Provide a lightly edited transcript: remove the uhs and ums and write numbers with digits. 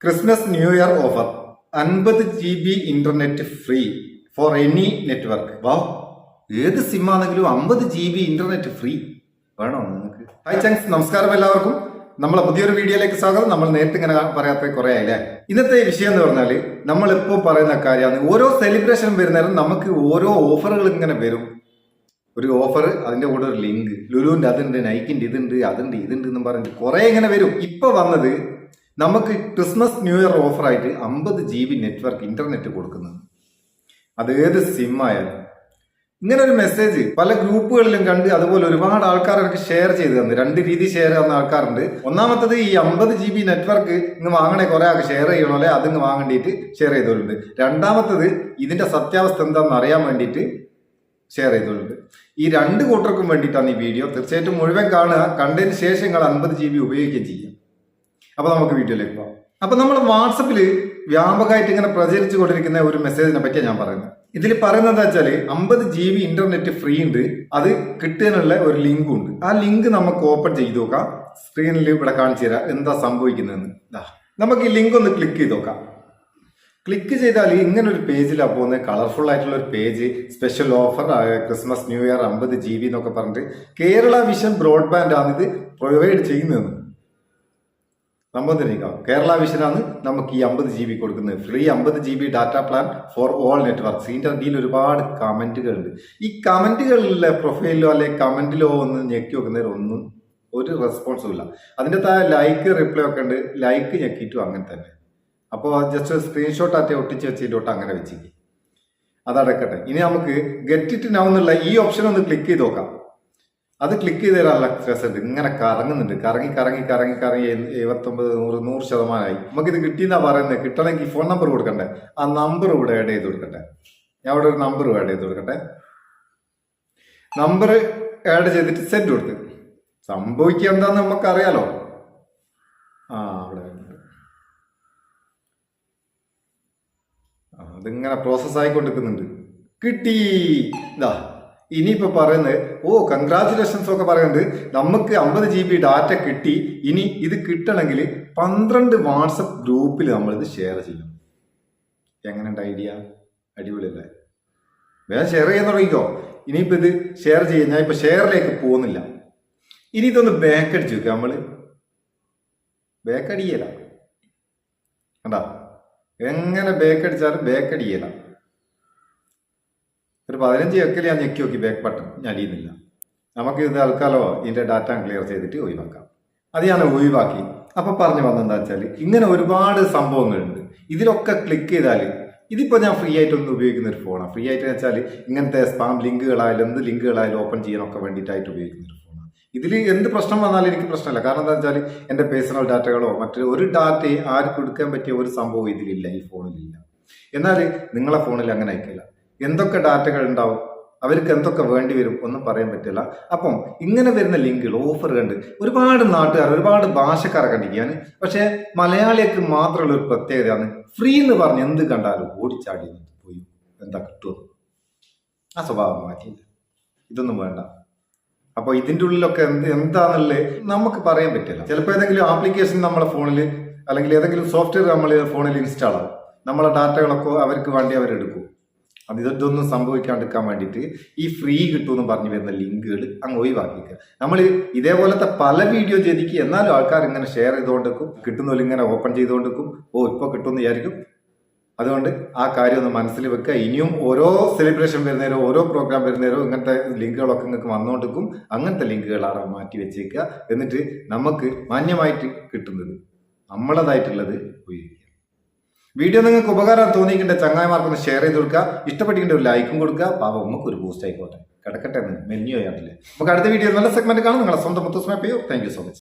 Christmas new year offer 50 GB internet free for any network. വാ, ഏത് SIM ആണെങ്കിലും 50 GB internet free വേണോ നിങ്ങൾക്ക്? ഹായ് ചങ്സ്, നമസ്കാരം എല്ലാവർക്കും. നമ്മളെ പുതിയൊരു വീഡിയോയിലേക്ക് സ്വാഗതം. നമ്മൾ നേരത്തെ ഇങ്ങനെ പറയാത്ത കുറെ ആയില്ലേ. ഇന്നത്തെ വിഷയം എന്ന് പറഞ്ഞാൽ നമ്മൾ എപ്പോൾ പറയുന്ന കാര്യമാണ്, ഓരോ സെലിബ്രേഷൻ വരുന്നേരം നമുക്ക് ഓരോ ഓഫറുകൾ ഇങ്ങനെ വരും. ഒരു ഓഫർ, അതിന്റെ കൂടെ ഒരു ലിങ്ക്, ലുലുവിന്റെ അതുണ്ട്, നൈക്കിന്റെ ഇതുണ്ട്, അതുണ്ട്, ഇതുണ്ട് എന്നും പറഞ്ഞിട്ട് കുറെ ഇങ്ങനെ വരും. ഇപ്പൊ വന്നത് നമുക്ക് ക്രിസ്മസ് ന്യൂ ഇയർ ഓഫറായിട്ട് 50 GB നെറ്റ്വർക്ക് ഇന്റർനെറ്റ് കൊടുക്കുന്നത്. അത് ഏത് സിം ആയാലും ഇങ്ങനെ ഒരു മെസ്സേജ് പല ഗ്രൂപ്പുകളിലും കണ്ട്, അതുപോലെ ഒരുപാട് ആൾക്കാർ എനിക്ക് ഷെയർ ചെയ്ത് തന്നു. രണ്ട് രീതി ഷെയർ ചെയ്യുന്ന ആൾക്കാരുണ്ട്. ഒന്നാമത്തത് ഈ 50 GB നെറ്റ്വർക്ക് ഇങ്ങ് വാങ്ങണേ, കുറെ ആൾക്ക് ഷെയർ ചെയ്യണമല്ലേ, അതിങ്ങ് വാങ്ങേണ്ടിയിട്ട് ഷെയർ ചെയ്തോളുണ്ട്. രണ്ടാമത്തത് ഇതിന്റെ സത്യാവസ്ഥ എന്താണെന്ന് അറിയാൻ വേണ്ടിയിട്ട് ഷെയർ ചെയ്തോളുണ്ട്. ഈ രണ്ട് കൂട്ടർക്കും വേണ്ടിയിട്ടാണ് ഈ വീഡിയോ. തീർച്ചയായിട്ടും മുഴുവൻ കാണുക. കണ്ടതിന് ശേഷം നിങ്ങൾ 50 GB ഉപയോഗിക്കുകയും ചെയ്യാം. അപ്പൊ നമുക്ക് വീഡിയോയിലേക്ക് പോകാം. അപ്പൊ നമ്മൾ വാട്സപ്പിൽ വ്യാപകമായിട്ട് ഇങ്ങനെ പ്രചരിച്ചു കൊണ്ടിരിക്കുന്ന ഒരു മെസ്സേജിനെ പറ്റിയാണ് ഞാൻ പറയുന്നത്. ഇതിൽ പറയുന്നത് എന്താ വെച്ചാൽ 50 GB ഇന്റർനെറ്റ് ഫ്രീ ഉണ്ട്, അത് കിട്ടാനുള്ള ഒരു ലിങ്കും ഉണ്ട്. ആ ലിങ്ക് നമുക്ക് ഓപ്പൺ ചെയ്ത് നോക്കാം. സ്ക്രീനിൽ ഇവിടെ കാണിച്ചു തരാം എന്താ സംഭവിക്കുന്നതെന്ന്. നമുക്ക് ഈ ലിങ്ക് ഒന്ന് ക്ലിക്ക് ചെയ്ത് നോക്കാം. ക്ലിക്ക് ചെയ്താൽ ഇങ്ങനെ ഒരു പേജിലാണ് പോകുന്നത്. കളർഫുൾ ആയിട്ടുള്ള ഒരു page. Special offer Christmas new year 50 GB എന്നൊക്കെ പറഞ്ഞിട്ട് കേരള വിഷൻ ബ്രോഡ്ബാൻഡ് ആണ് ഇത് പ്രൊവൈഡ് ചെയ്യുന്നത്. സംഭവത്തിനേക്കാം, കേരള വിഷനാണ് നമുക്ക് ഈ 50 GB കൊടുക്കുന്നത്. Free 50 GB data plan for all networks. ഇതിൻ്റെ അടിയിൽ ഒരുപാട് കമന്റുകളുണ്ട്. ഈ കമന്റുകളിലെ പ്രൊഫൈലിലോ അല്ലെങ്കിൽ കമന്റിലോ ഒന്ന് ഞെക്കി വെക്കുന്നതിലൊന്നും ഒരു റെസ്പോൺസും ഇല്ല. അതിൻ്റെ താഴെ ലൈക്ക് റിപ്ലൈ ഒക്കെ ഉണ്ട്. ലൈക്ക് ഞെക്കിയിട്ടും അങ്ങനെ തന്നെ. അപ്പോൾ ജസ്റ്റ് സ്ക്രീൻഷോട്ട് ആറ്റി ഒട്ടിച്ച് വെച്ചിട്ടോട്ട് അങ്ങനെ വെച്ചിരിക്കും. അതടക്കട്ടെ. ഇനി നമുക്ക് ഗെറ്റ് ഇറ്റ് നൗ എന്നുള്ള ഈ ഓപ്ഷൻ ഒന്ന് ക്ലിക്ക് ചെയ്ത് നോക്കാം. അത് ക്ലിക്ക് ചെയ്ത് തരാനുള്ള രസമുണ്ട്. ഇങ്ങനെ കറങ്ങുന്നുണ്ട്. കറങ്ങി 79-100% നമുക്കിത് കിട്ടിയെന്നാ പറയുന്നത്. കിട്ടണമെങ്കിൽ ഫോൺ നമ്പർ കൊടുക്കണ്ടേ? ആ നമ്പർ ഇവിടെ ആഡ് ചെയ്ത് കൊടുക്കട്ടെ. ഞാൻ ഇവിടെ ഒരു നമ്പർ ആഡ് ചെയ്ത് കൊടുക്കട്ടെ. നമ്പർ ആഡ് ചെയ്തിട്ട് സെൻഡ് കൊടുത്ത് സംഭവിക്കുക എന്താന്ന് നമുക്കറിയാലോ. അവിടെ അതിങ്ങനെ പ്രോസസ് ആയിക്കൊണ്ടിരിക്കുന്നുണ്ട്. കിട്ടി. ഇതാ ഇനിയിപ്പോ പറയുന്നത്, കൺഗ്രാചുലേഷൻസ് ഒക്കെ പറയുന്നത്, നമുക്ക് 50 GB ഡാറ്റ കിട്ടി. ഇനി ഇത് കിട്ടണമെങ്കിൽ 12 വാട്സപ്പ് ഗ്രൂപ്പിൽ നമ്മളിത് ഷെയർ ചെയ്യണം. എങ്ങനെയുണ്ട് ഐഡിയ? അടിപൊളിയല്ലേ? വേഗം ഷെയർ ചെയ്യാൻ തുടങ്ങിക്കോ. ഇനിയിപ്പോ ഇത് ഷെയർ ചെയ്യാം. ഞാൻ ഇപ്പൊ ഷെയറിലേക്ക് പോകുന്നില്ല. ഇനി ഇതൊന്ന് ബാക്ക് അടിച്ചു വെക്കുക. നമ്മള് ബാക്ക് അടിയല കണ്ടാ, എങ്ങനെ ബാക്ക് അടിച്ചാലും ബാക്ക് അടിയല. ഒരു 15 വെക്കൽ ഞാൻ ഞെക്കി നോക്കി, ബാക്ക് ബട്ടൺ ഞാൻ അടിയുന്നില്ല. നമുക്ക് ഇത് തൽക്കാലോ ഇതിന്റെ ഡാറ്റ ക്ലിയർ ചെയ്തിട്ട് ഒഴിവാക്കാം. അത് ഞാൻ ഒഴിവാക്കി. അപ്പൊ പറഞ്ഞു വന്നെന്താ വെച്ചാൽ, ഇങ്ങനെ ഒരുപാട് സംഭവങ്ങളുണ്ട്. ഇതിലൊക്കെ ക്ലിക്ക് ചെയ്താൽ, ഇതിപ്പോ ഞാൻ ഫ്രീ ആയിട്ടൊന്നും ഉപയോഗിക്കുന്ന ഒരു ഫോണാണ്. ഫ്രീ ആയിട്ട് വെച്ചാൽ ഇങ്ങനത്തെ സ്പാം ലിങ്കുകളായാലും എന്ത് ലിങ്കുകളായാലും ഓപ്പൺ ചെയ്യാനൊക്കെ വേണ്ടിയിട്ടായിട്ട് ഉപയോഗിക്കുന്ന ഒരു ഫോണാണ്. ഇതിൽ എന്ത് പ്രശ്നം വന്നാലും എനിക്ക് പ്രശ്നമില്ല. കാരണം എന്താ വെച്ചാൽ എന്റെ പേഴ്സണൽ ഡാറ്റകളോ മറ്റു ഒരു ഡാറ്റയും ആർക്കും എടുക്കാൻ പറ്റിയ ഒരു സംഭവം ഇതിലില്ല, ഈ ഫോണിലില്ല. എന്നാൽ നിങ്ങളെ ഫോണിൽ അങ്ങനെ അയക്കില്ല. എന്തൊക്കെ ഡാറ്റകൾ ഉണ്ടാവും, അവർക്ക് എന്തൊക്കെ വേണ്ടി വരും ഒന്നും പറയാൻ പറ്റില്ല. അപ്പം ഇങ്ങനെ വരുന്ന ലിങ്കുകൾ, ഓഫർ കണ്ട് ഒരുപാട് നാട്ടുകാർ, ഒരുപാട് ഭാഷക്കാരെ കണ്ടിരിക്കുകയാണ്. പക്ഷെ മലയാളിക്ക് മാത്രമുള്ള ഒരു പ്രത്യേകതയാണ്, ഫ്രീ എന്ന് പറഞ്ഞ് എന്ത് കണ്ടാലും ഓടിച്ചാടി പോയി എന്താ കിട്ടുമോ. ആ സ്വഭാവം മാറ്റിയില്ല. ഇതൊന്നും വേണ്ട. അപ്പോൾ ഇതിൻ്റെ ഉള്ളിലൊക്കെ എന്താണെന്നുള്ളത് നമുക്ക് പറയാൻ പറ്റില്ല. ചിലപ്പോൾ ഏതെങ്കിലും ആപ്ലിക്കേഷൻ നമ്മളെ ഫോണിൽ അല്ലെങ്കിൽ ഏതെങ്കിലും സോഫ്റ്റ്വെയർ നമ്മളെ ഫോണിൽ ഇൻസ്റ്റാൾ ആവും. നമ്മളെ ഡാറ്റകളൊക്കെ അവർക്ക് വേണ്ടി അവരെടുക്കും. ഇതൊന്നും സംഭവിക്കാണ്ടിരിക്കാൻ വേണ്ടിയിട്ട് ഈ ഫ്രീ കിട്ടുമെന്ന് പറഞ്ഞു വരുന്ന ലിങ്കുകൾ അങ്ങ് ഒഴിവാക്കിക്കുക. നമ്മൾ ഇതേപോലത്തെ പല വീഡിയോ ചെയ്തിരിക്കും. എന്നാലും ആൾക്കാർ ഇങ്ങനെ ഷെയർ ചെയ്തുകൊണ്ടിരിക്കും. കിട്ടുന്നവരും ഇങ്ങനെ ഓപ്പൺ ചെയ്തുകൊണ്ടിരിക്കും. ഇപ്പോൾ കിട്ടുമെന്ന് വിചാരിക്കും. അതുകൊണ്ട് ആ കാര്യം ഒന്ന് മനസ്സിൽ വെക്കുക. ഇനിയും ഓരോ സെലിബ്രേഷൻ വരുന്നേരോ ഓരോ പ്രോഗ്രാം വരുന്നേരോ ഇങ്ങനത്തെ ലിങ്കുകളൊക്കെ നിങ്ങൾക്ക് വന്നുകൊണ്ടിരിക്കും. അങ്ങനത്തെ ലിങ്കുകളാണ് മാറ്റി വെച്ചേക്കുക. എന്നിട്ട് നമുക്ക് മാന്യമായിട്ട് കിട്ടുന്നത് നമ്മളതായിട്ടുള്ളത് ഉപയോഗിക്കുക. വീഡിയോ നിങ്ങൾക്ക് ഉപകാരം തോന്നിയിട്ടുണ്ട് ചങ്ങായിമാർക്കൊന്ന് ഷെയർ ചെയ്ത് കൊടുക്കുക. ഇഷ്ടപ്പെട്ടിട്ടുണ്ട് ഒരു ലൈക്കും കൊടുക്കുക. പാപം നമുക്ക് ഒരു ബൂസ്റ്റ് ആയിക്കോട്ടെ. കിടക്കട്ടെ എന്ന് മെന്യൂ ആയിട്ടില്ലേ. നമുക്ക് അടുത്ത വീഡിയോ നല്ല സെഗ്മെന്റ് കാണാം. നിങ്ങളെ സ്വന്തം Muthoos Meppayyur. Thank you so much.